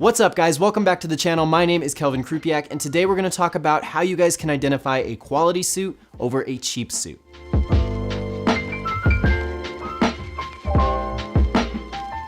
What's up guys, welcome back to the channel. My name is Kelvin Krupiak, and today we're gonna talk about how you guys can identify a quality suit over a cheap suit.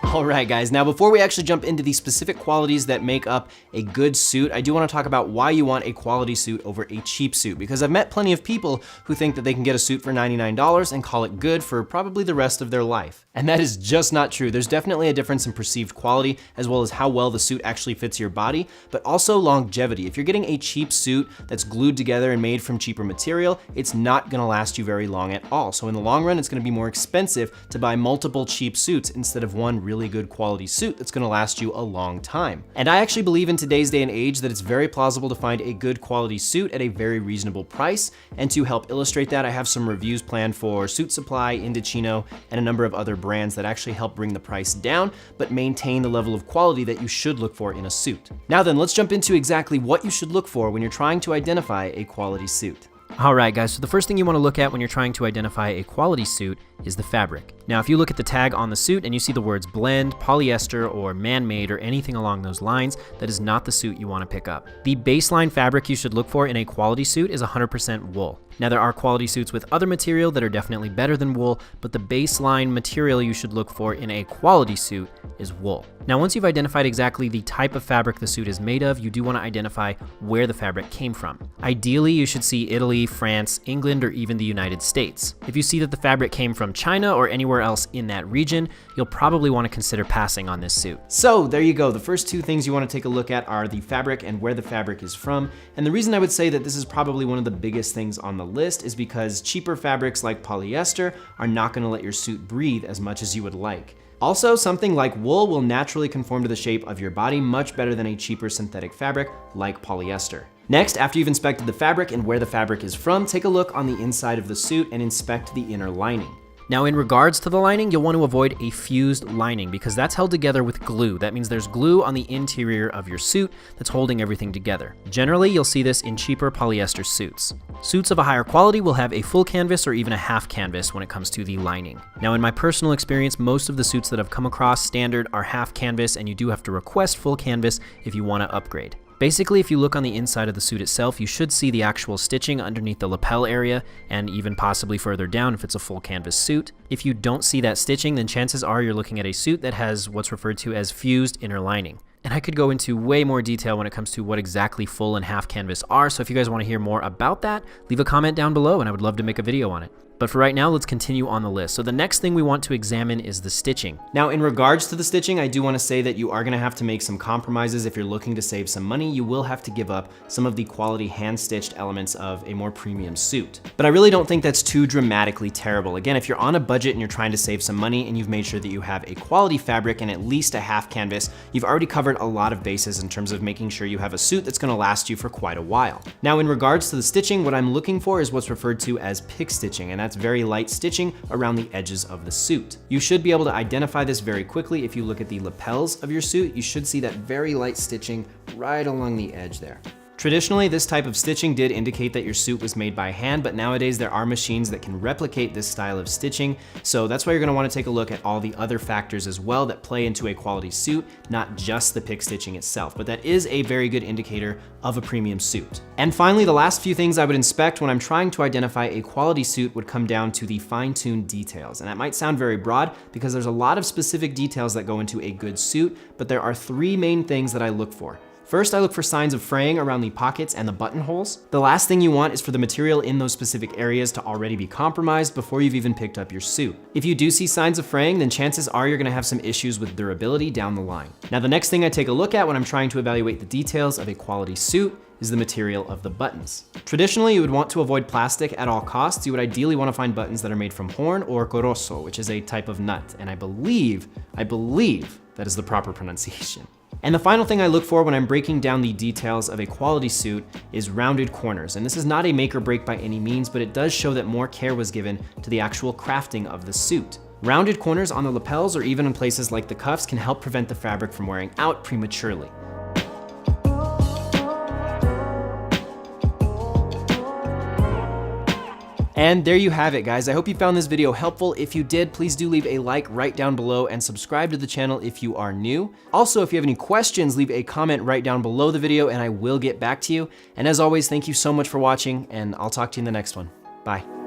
Alright guys, now before we actually jump into the specific qualities that make up a good suit, I do want to talk about why you want a quality suit over a cheap suit, because I've met plenty of people who think that they can get a suit for $99 and call it good for probably the rest of their life. And that is just not true. There's definitely a difference in perceived quality as well as how well the suit actually fits your body, but also longevity. If you're getting a cheap suit that's glued together and made from cheaper material, it's not gonna last you very long at all. So in the long run, it's gonna be more expensive to buy multiple cheap suits instead of one really good quality suit that's gonna last you a long time. And I actually believe in today's day and age that it's very plausible to find a good quality suit at a very reasonable price. And to help illustrate that, I have some reviews planned for Suit Supply, Indochino, and a number of other brands that actually help bring the price down, but maintain the level of quality that you should look for in a suit. Now then, let's jump into exactly what you should look for when you're trying to identify a quality suit. Alright guys, so the first thing you want to look at when you're trying to identify a quality suit is the fabric. Now if you look at the tag on the suit and you see the words blend, polyester, or man-made, or anything along those lines, that is not the suit you want to pick up. The baseline fabric you should look for in a quality suit is 100% wool. Now there are quality suits with other material that are definitely better than wool, but the baseline material you should look for in a quality suit is wool. Now once you've identified exactly the type of fabric the suit is made of, you do want to identify where the fabric came from. Ideally, you should see Italy, France, England, or even the United States. If you see that the fabric came from China or anywhere else in that region, you'll probably want to consider passing on this suit. So there you go. The first two things you want to take a look at are the fabric and where the fabric is from. And the reason I would say that this is probably one of the biggest things on the list is because cheaper fabrics like polyester are not going to let your suit breathe as much as you would like. Also, something like wool will naturally conform to the shape of your body much better than a cheaper synthetic fabric like polyester. Next, after you've inspected the fabric and where the fabric is from, take a look on the inside of the suit and inspect the inner lining. Now in regards to the lining, you'll want to avoid a fused lining because that's held together with glue. That means there's glue on the interior of your suit that's holding everything together. Generally, you'll see this in cheaper polyester suits. Suits of a higher quality will have a full canvas or even a half canvas when it comes to the lining. Now in my personal experience, most of the suits that I've come across standard are half canvas, and you do have to request full canvas if you want to upgrade. Basically, if you look on the inside of the suit itself, you should see the actual stitching underneath the lapel area and even possibly further down if it's a full canvas suit. If you don't see that stitching, then chances are you're looking at a suit that has what's referred to as fused inner lining. And I could go into way more detail when it comes to what exactly full and half canvas are, so if you guys want to hear more about that, leave a comment down below and I would love to make a video on it. But for right now, let's continue on the list. So the next thing we want to examine is the stitching. Now, in regards to the stitching, I do want to say that you are going to have to make some compromises. If you're looking to save some money, you will have to give up some of the quality hand-stitched elements of a more premium suit. But I really don't think that's too dramatically terrible. Again, if you're on a budget and you're trying to save some money and you've made sure that you have a quality fabric and at least a half canvas, you've already covered a lot of bases in terms of making sure you have a suit that's going to last you for quite a while. Now, in regards to the stitching, what I'm looking for is what's referred to as pick stitching, and that's very light stitching around the edges of the suit. You should be able to identify this very quickly. If you look at the lapels of your suit, you should see that very light stitching right along the edge there. Traditionally, this type of stitching did indicate that your suit was made by hand, but nowadays there are machines that can replicate this style of stitching. So that's why you're going to want to take a look at all the other factors as well that play into a quality suit, not just the pick stitching itself, but that is a very good indicator of a premium suit. And finally, the last few things I would inspect when I'm trying to identify a quality suit would come down to the fine-tuned details. And that might sound very broad because there's a lot of specific details that go into a good suit, but there are three main things that I look for. First, I look for signs of fraying around the pockets and the buttonholes. The last thing you want is for the material in those specific areas to already be compromised before you've even picked up your suit. If you do see signs of fraying, then chances are you're gonna have some issues with durability down the line. Now, the next thing I take a look at when I'm trying to evaluate the details of a quality suit is the material of the buttons. Traditionally, you would want to avoid plastic at all costs. You would ideally want to find buttons that are made from horn or corozo, which is a type of nut. And I believe that is the proper pronunciation. And the final thing I look for when I'm breaking down the details of a quality suit is rounded corners. And this is not a make or break by any means, but it does show that more care was given to the actual crafting of the suit. Rounded corners on the lapels or even in places like the cuffs can help prevent the fabric from wearing out prematurely. And there you have it, guys. I hope you found this video helpful. If you did, please do leave a like right down below and subscribe to the channel if you are new. Also, if you have any questions, leave a comment right down below the video and I will get back to you. And as always, thank you so much for watching, and I'll talk to you in the next one. Bye.